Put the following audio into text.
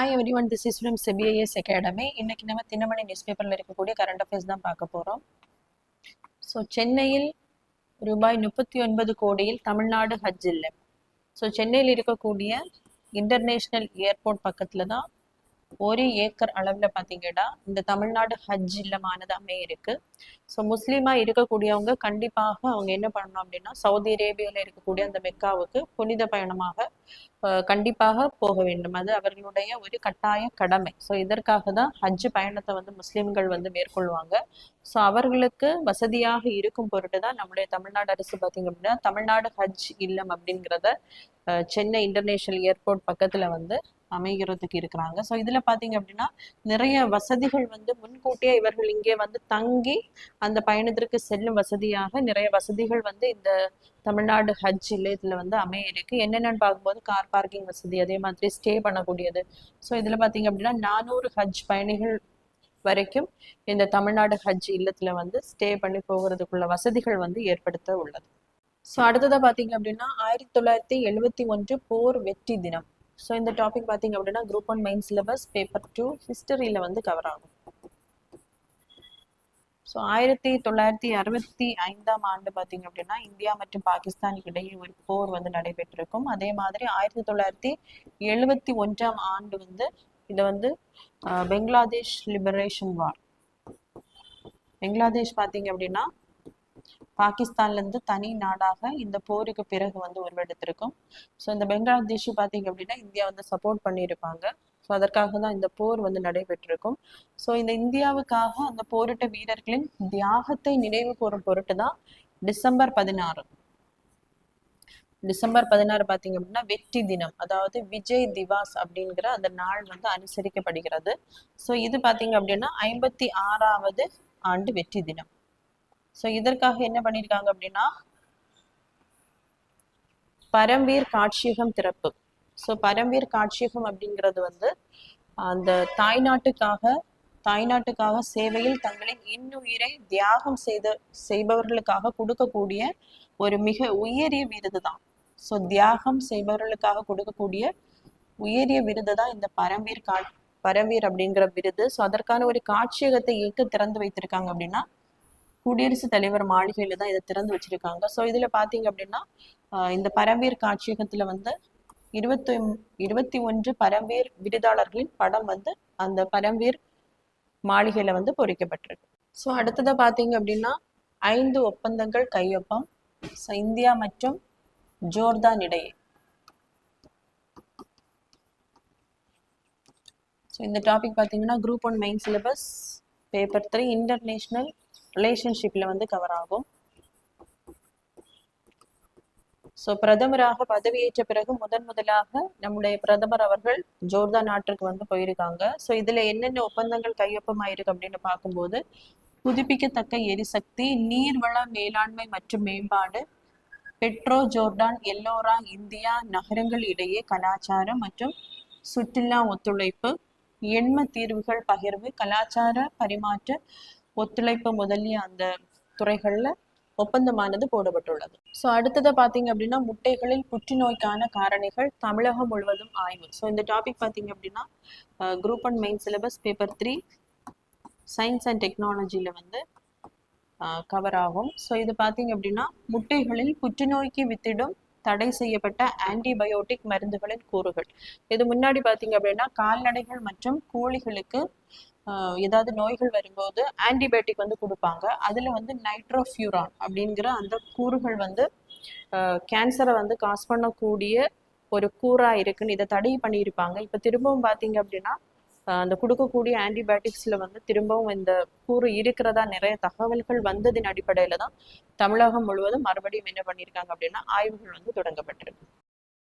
Hi everyone, this is from CBIS Academy. இன்னைக்கு நம்ம Dinamani news பேப்பர்ல இருக்கக்கூடிய கரண்ட் அஃபேர்ஸ் தான் பார்க்க போறோம். சென்னையில் ரூபாய் 39 கோடியில் தமிழ்நாடு ஹஜ் இல்லம். சென்னையில் இருக்கக்கூடிய இன்டர்நேஷனல் ஏர்போர்ட் பக்கத்துல தான் 1 ஏக்கர் அளவில் பார்த்தீங்கன்னா இந்த தமிழ்நாடு ஹஜ் இல்லமானது அமைய இருக்கு. முஸ்லீமா இருக்கக்கூடியவங்க கண்டிப்பாக அவங்க என்ன பண்ணணும் அப்படின்னா சவுதி அரேபியாவில் இருக்கக்கூடிய அந்த மெக்காவுக்கு புனித பயணமாக கண்டிப்பாக போக வேண்டும். அது அவர்களுடைய ஒரு கட்டாய கடமை. இதற்காக தான் ஹஜ் பயணத்தை முஸ்லீம்கள் மேற்கொள்வாங்க. அவர்களுக்கு வசதியாக இருக்கும் பொருட்டு தான் நம்முடைய தமிழ்நாடு அரசு பார்த்தீங்க அப்படின்னா தமிழ்நாடு ஹஜ் இல்லம் அப்படிங்கிறத சென்னை இன்டர்நேஷனல் ஏர்போர்ட் பக்கத்துல அமைகிறதுக்கு இருக்கிறாங்க. இதுல பாத்தீங்க அப்படின்னா நிறைய வசதிகள் முன்கூட்டியே இவர்கள் இங்கே தங்கி அந்த பயணத்திற்கு செல்லும் வசதியாக நிறைய வசதிகள் இந்த தமிழ்நாடு ஹஜ் இல்லத்துல அமைய இருக்கு. என்னென்னு பார்க்கும்போது கார் பார்க்கிங் வசதி, அதே மாதிரி ஸ்டே பண்ணக்கூடியது. இதுல பாத்தீங்க அப்படின்னா 400 ஹஜ் பயணிகள் வரைக்கும் இந்த தமிழ்நாடு ஹஜ் இல்லத்துல ஸ்டே பண்ணி போகிறதுக்குள்ள வசதிகள் ஏற்படுத்த உள்ளது. அடுத்ததா பாத்தீங்க அப்படின்னா 1971 போர் வெற்றி தினம். இந்த டாபிக் பாத்தீங்க அப்படின்னா குரூப் 1 மெயின் சிலபஸ் பேப்பர் 2 ஹிஸ்டரியில கவர் ஆகும். 1965ஆம் ஆண்டு பாத்தீங்க அப்படின்னா இந்தியா மற்றும் பாகிஸ்தானுக்கு இடையே ஒரு போர் நடைபெற்றிருக்கும். அதே மாதிரி 1971ஆம் ஆண்டு இது பெங்களாதேஷ் லிபரேஷன் வார். பெங்களாதேஷ் பாத்தீங்க அப்படின்னா பாகிஸ்தான்ல இருந்து தனி நாடாக இந்த போருக்கு பிறகு உருவெடுத்திருக்கும். இந்த பெங்களாதேஷ் பாத்தீங்க அப்படின்னா இந்தியா சப்போர்ட் பண்ணியிருப்பாங்க. அதற்காக தான் இந்த போர் நடைபெற்றிருக்கும். இந்த இந்தியாவுக்காக அந்த போரிட்ட வீரர்களின் தியாகத்தை நினைவு கூறும் பொருட்டு தான் டிசம்பர் 16 பாத்தீங்க அப்படின்னா வெற்றி தினம், அதாவது விஜய் திவாஸ் அப்படிங்கிற அந்த நாள் அனுசரிக்கப்படுகிறது. இது பாத்தீங்க அப்படின்னா 56வது ஆண்டு வெற்றி தினம். இதற்காக என்ன பண்ணிருக்காங்க அப்படின்னா பரம்வீர் காட்சியகம் திறப்பு. பரம்வீர் காட்சியகம் அப்படிங்கிறது அந்த தாய்நாட்டுக்காக சேவையில் தங்களின் இன்னுயிரை தியாகம் செய்பவர்களுக்காக கொடுக்கக்கூடிய ஒரு மிக உயரிய விருது தான். தியாகம் செய்பவர்களுக்காக கொடுக்கக்கூடிய உயரிய விருது தான் இந்த பரம்வீர் அப்படிங்கிற விருது. அதற்கான ஒரு காட்சியகத்தை எங்க திறந்து வைத்திருக்காங்க அப்படின்னா குடியரசுத் தலைவர் மாளிகையில தான் இதை திறந்து வச்சிருக்காங்க. இதுல பாத்தீங்க அப்படின்னா இந்த பரம்வீர் காட்சியகத்துல 21 பரம்வீர் விருதாளர்களின் படம் அந்த பரம்வீர் மாளிகையில பொறிக்கப்பட்டிருக்கு. அடுத்ததை பாத்தீங்க அப்படின்னா 5 ஒப்பந்தங்கள் கையொப்பம் இந்தியா மற்றும் ஜோர்தான் இடையே. இந்த டாபிக் பாத்தீங்கன்னா group 1 main syllabus paper 3 international ரிலேஷன்ஷிப்ல கவர் ஆகும். பிரதமராக பதவியேற்ற பிறகு முதலாக நம்முடைய பிரதமர் அவர்கள் ஜோர்தான் நாட்டிற்கு போயிருக்காங்க. இதுல என்னென்ன ஒப்பந்தங்கள் கையொப்பமாயிருக்கு அப்படின்னு பார்க்கும்போது புதுப்பிக்கத்தக்க எரிசக்தி, நீர்வள மேலாண்மை மற்றும் மேம்பாடு, பெட்ரோ ஜோர்டான் எல்லோரா இந்தியா நகரங்கள் இடையே கலாச்சாரம் மற்றும் சுற்றுலா ஒத்துழைப்பு, எண்ம தீர்வுகள் பகிர்வு, கலாச்சார பரிமாற்ற ஒத்துழைப்பு முதலிய அந்த துறைகள்ல ஒப்பந்தமானது போடப்பட்டுள்ளது. அடுத்ததை பாத்தீங்க அப்படின்னா முட்டைகளில் புற்றுநோய்க்கான காரணிகள் தமிழகம் முழுவதும் ஆய்வு. இந்த டாபிக் பாத்தீங்க அப்படின்னா group 1 main syllabus paper 3 science and டெக்னாலஜில கவர் ஆகும். இது பாத்தீங்க அப்படின்னா முட்டைகளில் புற்றுநோய்க்கு வித்திடும் தடை செய்யப்பட்ட ஆன்டிபயோட்டிக் மருந்துகளின் கூறுகள். இது முன்னாடி பாத்தீங்க அப்படின்னா கால்நடைகள் மற்றும் கோழிகளுக்கு ஏதாவது நோய்கள் வரும்போது ஆன்டிபயோட்டிக் கொடுப்பாங்க. அதுல நைட்ரோஃபியூரான் அப்படிங்கிற அந்த கூறுகள் கேன்சரை காஸ் பண்ணக்கூடிய ஒரு கூறா இருக்குன்னு இதை தடை பண்ணியிருப்பாங்க. இப்ப திரும்பவும் பாத்தீங்க அப்படின்னா அந்த கொடுக்கக்கூடிய ஆன்டிபயோட்டிக்ஸ்ல திரும்பவும் இந்த கூறு இருக்கிறதா நிறைய தகவல்கள் வந்ததின் அடிப்படையில தான் தமிழகம் முழுவதும் மறுபடியும் என்ன பண்ணியிருக்காங்க அப்படின்னா ஆய்வுகள் தொடங்கப்பட்டிருக்கு.